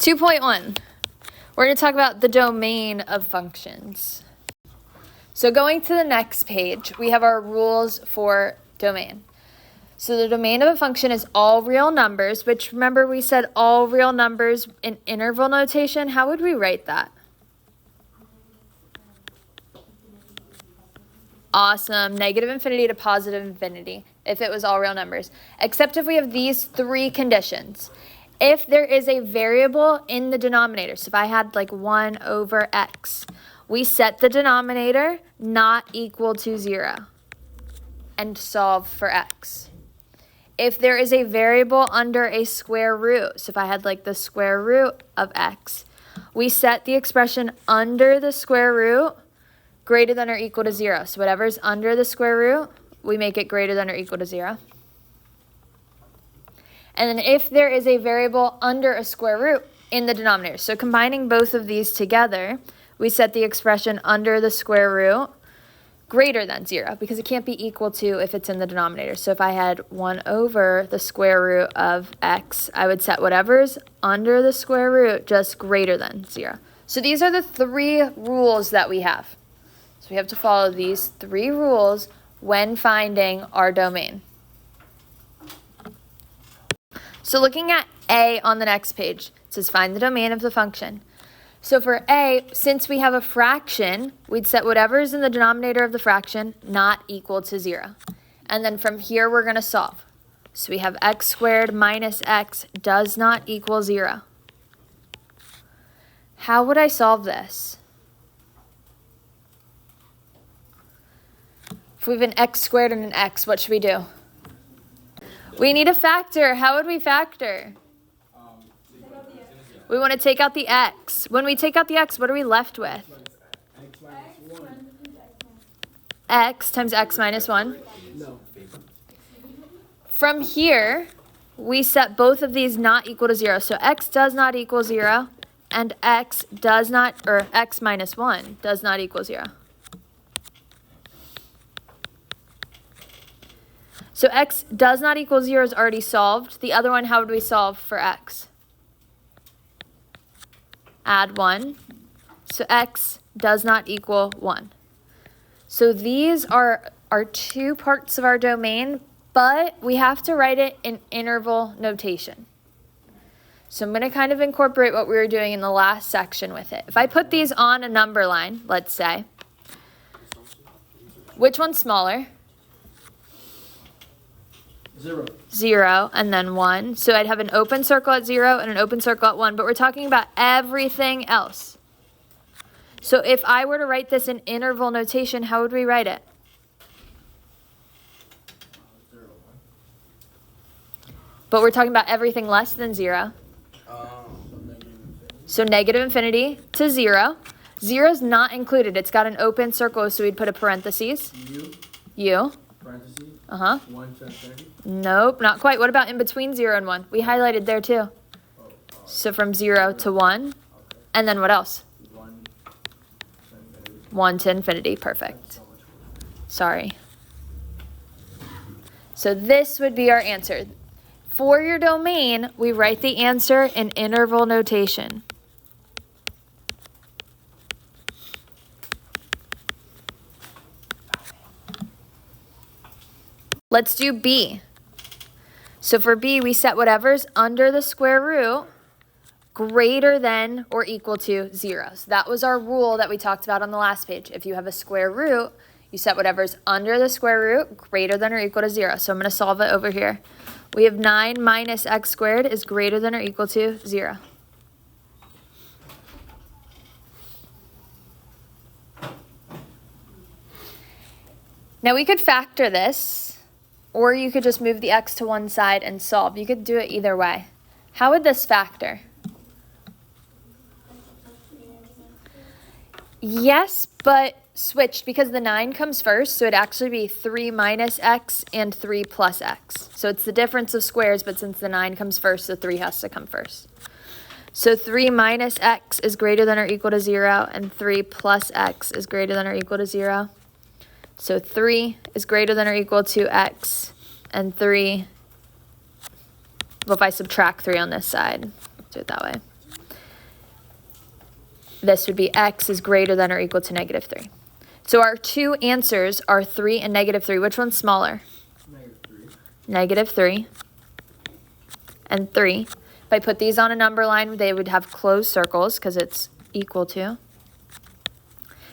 2.1, we're going to talk about the domain of functions. So going to the next page, we have our rules for domain. So the domain of a function is all real numbers, which remember we said all real numbers in interval notation. How would we write that? Awesome. Negative infinity to positive infinity if it was all real numbers. Except if we have these three conditions. If there is a variable in the denominator, so if I had like 1 over x, we set the denominator not equal to 0 and solve for x. If there is a variable under a square root, so if I had like the square root of x, we set the expression under the square root greater than or equal to 0. So whatever is under the square root, we make it greater than or equal to 0. And then if there is a variable under a square root in the denominator, so combining both of these together, we set the expression under the square root greater than 0, because it can't be equal to if it's in the denominator. So if I had 1 over the square root of x, I would set whatever's under the square root just greater than 0. So these are the three rules that we have. So we have to follow these three rules when finding our domain. So looking at A on the next page, it says find the domain of the function. So for A, since we have a fraction, we'd set whatever is in the denominator of the fraction not equal to 0. And then from here, we're going to solve. So we have x squared minus x does not equal 0. How would I solve this? If we have an x squared and an x, what should we do? We need a factor. How would we factor? We want to take out the x. When we take out the x, what are we left with? X times x minus 1. From here, we set both of these not equal to 0. So x does not equal 0, and x minus 1 does not equal 0. So x does not equal 0 is already solved. The other one, how would we solve for x? Add 1. So x does not equal 1. So these are our two parts of our domain, but we have to write it in interval notation. So I'm going to kind of incorporate what we were doing in the last section with it. If I put these on a number line, let's say, which one's smaller? 0 and then 1. So I'd have an open circle at 0 and an open circle at 1, but we're talking about everything else. So if I were to write this in interval notation, how would we write it? But we're talking about everything less than 0. So negative infinity to 0. 0 is not included. It's got an open circle, so we'd put a parentheses. U. Parentheses. 1 to infinity? Nope, not quite. What about in between 0 and 1? We highlighted there too. So from 0 to 1. And then what else? 1 to infinity. Perfect. Sorry. So this would be our answer. For your domain, we write the answer in interval notation. Let's do B. So for B, we set whatever's under the square root greater than or equal to 0. So that was our rule that we talked about on the last page. If you have a square root, you set whatever's under the square root greater than or equal to 0. So I'm going to solve it over here. We have 9 minus x squared is greater than or equal to 0. Now we could factor this. Or you could just move the x to one side and solve. You could do it either way. How would this factor? Yes, but switched because the 9 comes first, so it'd actually be 3 minus x and 3 plus x. So it's the difference of squares, but since the 9 comes first, the 3 has to come first. So 3 minus x is greater than or equal to 0, and 3 plus x is greater than or equal to 0. So 3 is greater than or equal to x, and 3, well, if I subtract 3 on this side, do it that way. this would be x is greater than or equal to negative 3. So our two answers are 3 and negative 3. Which one's smaller? Negative 3 and 3. If I put these on a number line, they would have closed circles because it's equal to.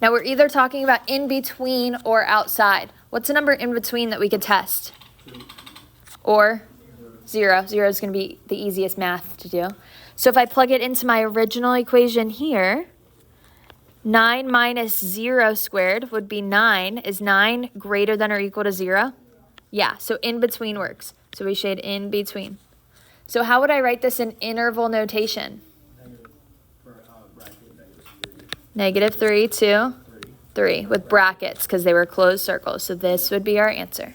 Now we're either talking about in between or outside. What's a number in between that we could test? Or 0. 0 is going to be the easiest math to do. So if I plug it into my original equation here, 9 minus 0 squared would be 9. Is 9 greater than or equal to 0? Yeah, so in between works. So we shade in between. So how would I write this in interval notation? Negative 3 to 3 with brackets because they were closed circles. So this would be our answer.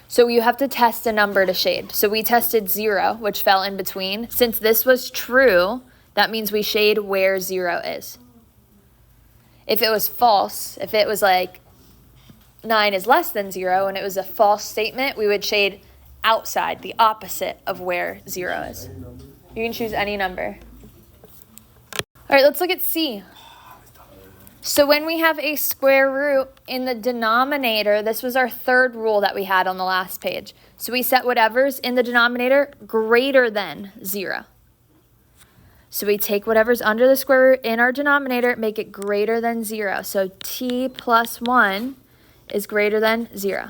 So you have to test a number to shade. So we tested 0, which fell in between. Since this was true, that means we shade where 0 is. If it was false, if it was like 9 is less than 0 and it was a false statement, we would shade outside, the opposite of where 0 is. You can choose any number. All right, let's look at C. So when we have a square root in the denominator, this was our third rule that we had on the last page. So we set whatever's in the denominator greater than 0. So we take whatever's under the square root in our denominator, make it greater than 0. So t plus 1 is greater than 0.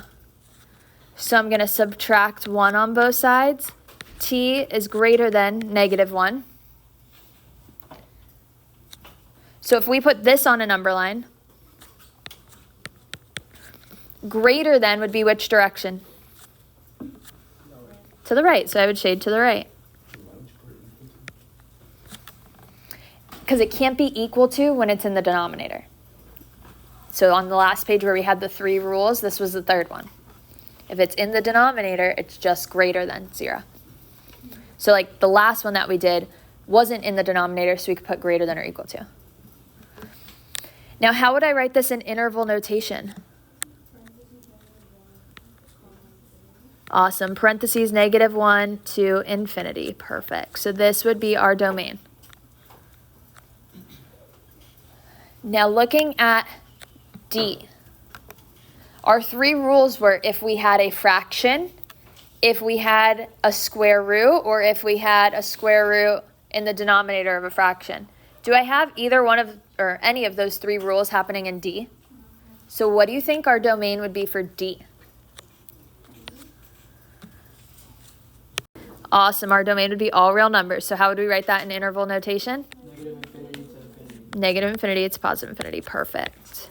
So I'm going to subtract 1 on both sides. T is greater than negative 1. So if we put this on a number line, greater than would be which direction? To the right. So I would shade to the right. Because it can't be equal to when it's in the denominator. So on the last page where we had the 3 rules, this was the third one. If it's in the denominator, it's just greater than 0. So like the last one that we did wasn't in the denominator, so we could put greater than or equal to. Now, how would I write this in interval notation? Awesome. Parentheses, negative 1 to infinity. Perfect. So this would be our domain. Now, looking at D. Our 3 rules were if we had a fraction, if we had a square root, or if we had a square root in the denominator of a fraction. Do I have either one of or any of those 3 rules happening in D? So what do you think our domain would be for D? Awesome. Our domain would be all real numbers. So how would we write that in interval notation? Negative infinity to infinity. Negative infinity to positive infinity. Perfect.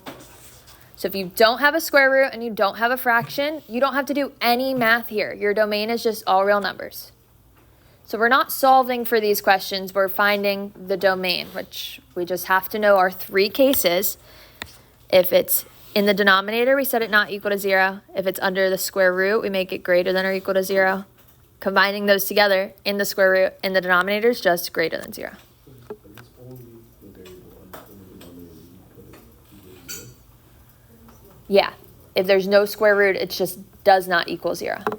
So if you don't have a square root and you don't have a fraction, you don't have to do any math here. Your domain is just all real numbers. So we're not solving for these questions. We're finding the domain, which we just have to know our 3 cases. If it's in the denominator, we set it not equal to 0. If it's under the square root, we make it greater than or equal to 0. Combining those together in the square root in the denominator is just greater than 0. Yeah, if there's no square root, it just does not equal 0. All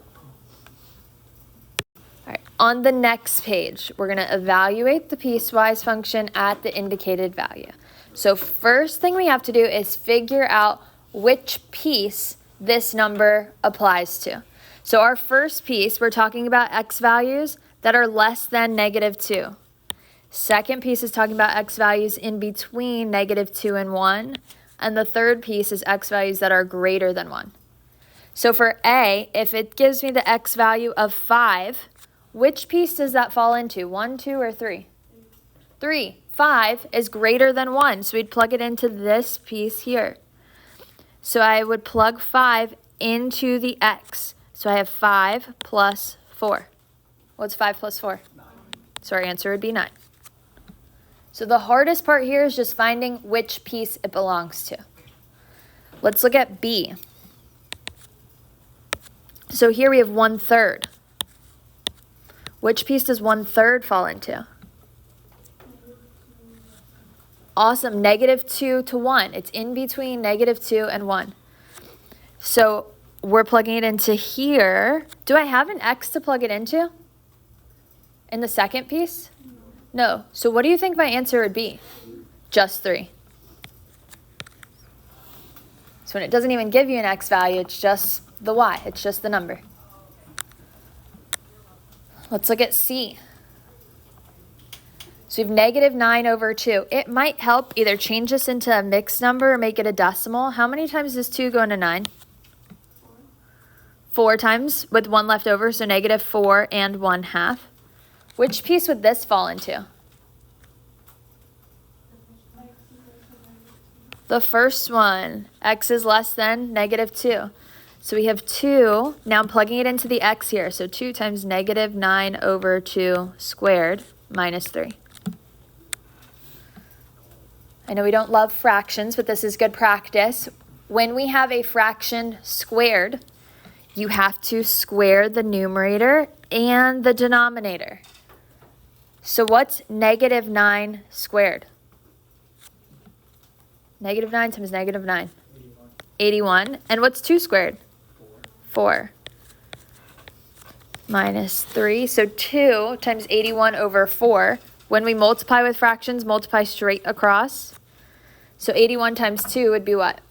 right, on the next page, we're going to evaluate the piecewise function at the indicated value. So first thing we have to do is figure out which piece this number applies to. So our first piece, we're talking about x values that are less than negative 2. Second piece is talking about x values in between negative 2 and 1. And the third piece is x values that are greater than 1. So for A, if it gives me the x value of 5, which piece does that fall into? 1, 2, or 3? 3. 5 is greater than 1, so we'd plug it into this piece here. So I would plug 5 into the x. So I have 5 plus 4. What's 5 plus 4? 9. So our answer would be 9. So the hardest part here is just finding which piece it belongs to. Let's look at B. So here we have 1/3. Which piece does 1/3 fall into? Awesome, negative 2 to 1. It's in between negative 2 and 1. So we're plugging it into here. Do I have an x to plug it into? In the second piece? No. So what do you think my answer would be? Just 3. So when it doesn't even give you an x value, it's just the y. It's just the number. Let's look at C. So we have negative 9 over 2. It might help either change this into a mixed number or make it a decimal. How many times does 2 go into 9? 4 times with 1 left over, so negative 4 and 1/2. Which piece would this fall into? The first one. X is less than negative 2. So we have 2. Now I'm plugging it into the x here. So 2 times negative 9 over 2 squared minus 3. I know we don't love fractions, but this is good practice. When we have a fraction squared, you have to square the numerator and the denominator. So what's negative 9 squared? Negative 9 times negative 9. 81. And what's 2 squared? 4. Minus 3. So 2 times 81 over 4. When we multiply with fractions, multiply straight across. So 81 times 2 would be what?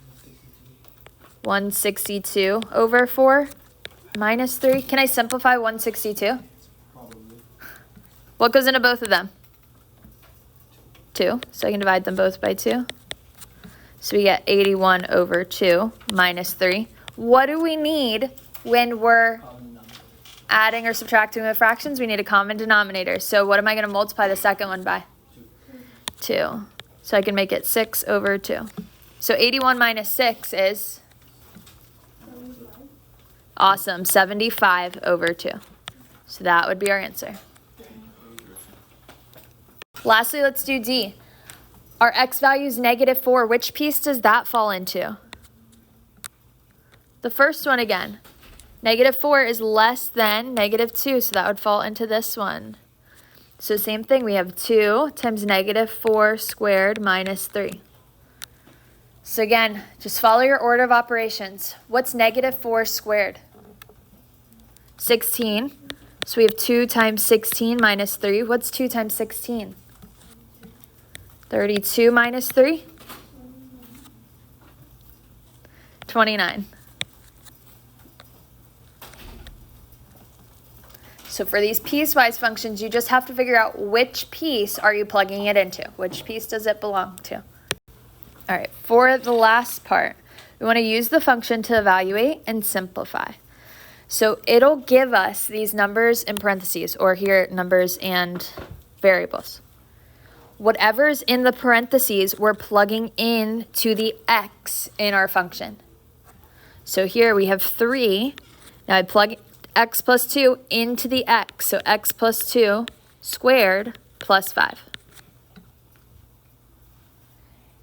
162 over 4 minus 3. Can I simplify 162? Probably. What goes into both of them? 2. So I can divide them both by 2. So we get 81 over 2 minus 3. What do we need when we're adding or subtracting with fractions? We need a common denominator. So what am I going to multiply the second one by? 2. So I can make it 6 over 2. So 81 minus 6 is? Awesome, 75 over 2. So that would be our answer. Lastly, let's do D. Our x value is negative 4. Which piece does that fall into? The first one again. Negative 4 is less than negative 2, so that would fall into this one. So same thing, we have 2 times negative 4 squared minus 3. So again, just follow your order of operations. What's negative 4 squared? 16. So we have 2 times 16 minus 3. What's 2 times 16? 32 minus 3? 29. So for these piecewise functions, you just have to figure out which piece are you plugging it into. Which piece does it belong to? All right, for the last part, we want to use the function to evaluate and simplify. So it'll give us these numbers in parentheses, or here numbers and variables. Whatever's in the parentheses, we're plugging in to the x in our function. So here we have 3. Now I plug x plus 2 into the x. So x plus 2 squared plus 5.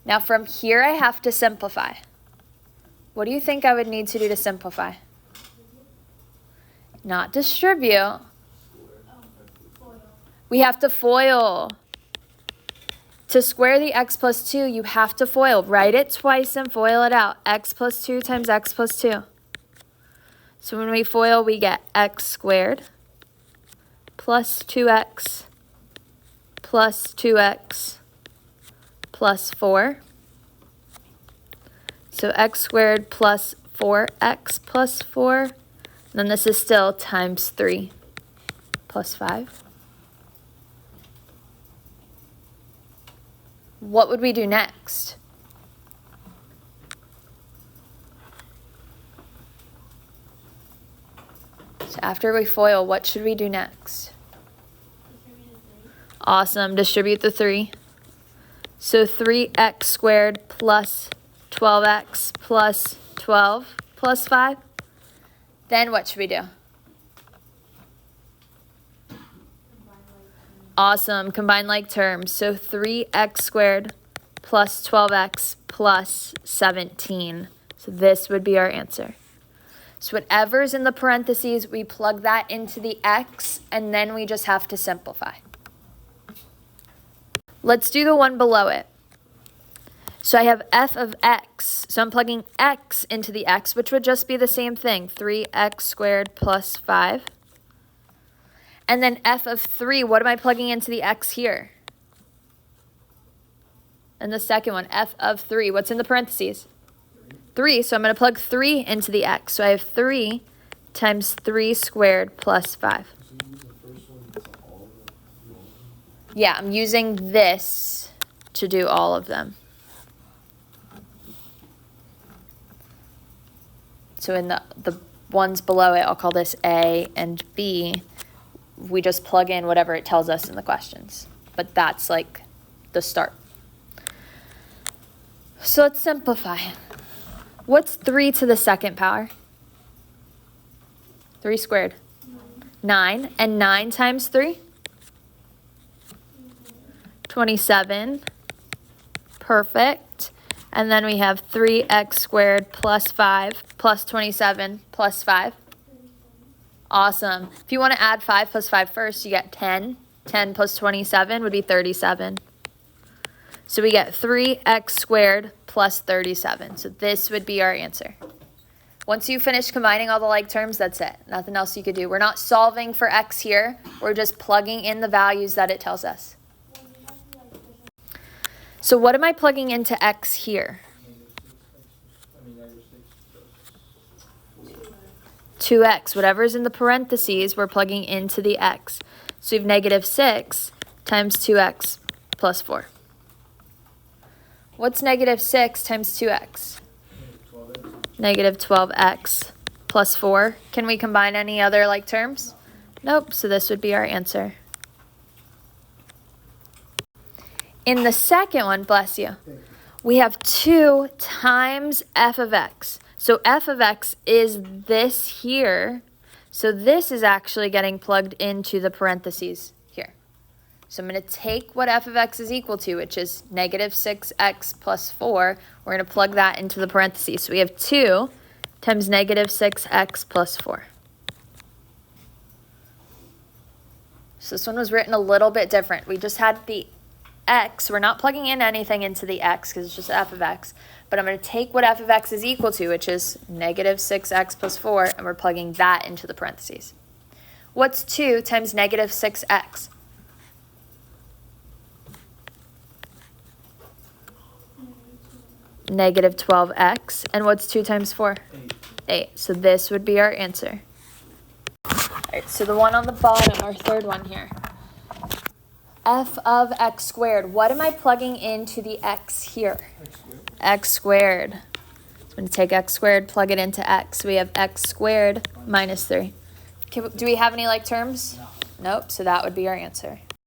Now from here I have to simplify. What do you think I would need to do to simplify? Not distribute. We have to FOIL. To square the x plus 2, you have to FOIL. Write it twice and FOIL it out. X plus 2 times x plus 2. So when we FOIL, we get x squared plus 2x plus 2x plus 4. So x squared plus 4x plus 4. And then this is still times 3 plus 5. What would we do next? So after we FOIL, what should we do next? Awesome, distribute the 3. So 3x squared plus 12x plus 12 plus 5. Then what should we do? Awesome, combine like terms. So 3x squared plus 12x plus 17. So this would be our answer. So whatever's in the parentheses, we plug that into the x, and then we just have to simplify. Let's do the one below it. So I have f of x. So I'm plugging x into the x, which would just be the same thing, 3x squared plus 5. And then f of 3, what am I plugging into the x here? And the second one, f of 3, what's in the parentheses? 3, so I'm going to plug 3 into the x. So I have 3 times 3 squared plus 5. Yeah, I'm using this to do all of them. So in the ones below it, I'll call this A and B. We just plug in whatever it tells us in the questions. But that's like the start. So let's simplify. What's 3 to the second power? 3 squared. 9. And 9 times 3? 27. Perfect. And then we have 3x squared plus 5 plus 27 plus 5. Awesome. If you want to add 5 plus 5 first, you get 10. 10 plus 27 would be 37. So we get 3x squared plus 37. So this would be our answer. Once you finish combining all the like terms, that's it. Nothing else you could do. We're not solving for x here. We're just plugging in the values that it tells us. So what am I plugging into x here? 2x. Whatever's in the parentheses, we're plugging into the x. So we have negative 6 times 2x plus 4. What's negative 6 times 2x? Negative 12x plus 4. Can we combine any other like terms? Nope. So this would be our answer. In the second one, bless you, we have 2 times f of x. So f of x is this here. So this is actually getting plugged into the parentheses here. So I'm going to take what f of x is equal to, which is negative 6x plus 4. We're going to plug that into the parentheses. So we have 2 times negative 6x plus 4. So this one was written a little bit different. We just had the x. We're not plugging in anything into the x because it's just f of x. But I'm going to take what f of x is equal to, which is negative 6x plus 4, and we're plugging that into the parentheses. What's 2 times negative 6x? Negative 12x. And what's 2 times 4? 8. So this would be our answer. All right, so the one on the bottom, our third one here. F of x squared. What am I plugging into the x here? X squared. So I'm going to take x squared, plug it into x. We have x squared minus 3. Do we have any like terms? No. Nope, so that would be our answer.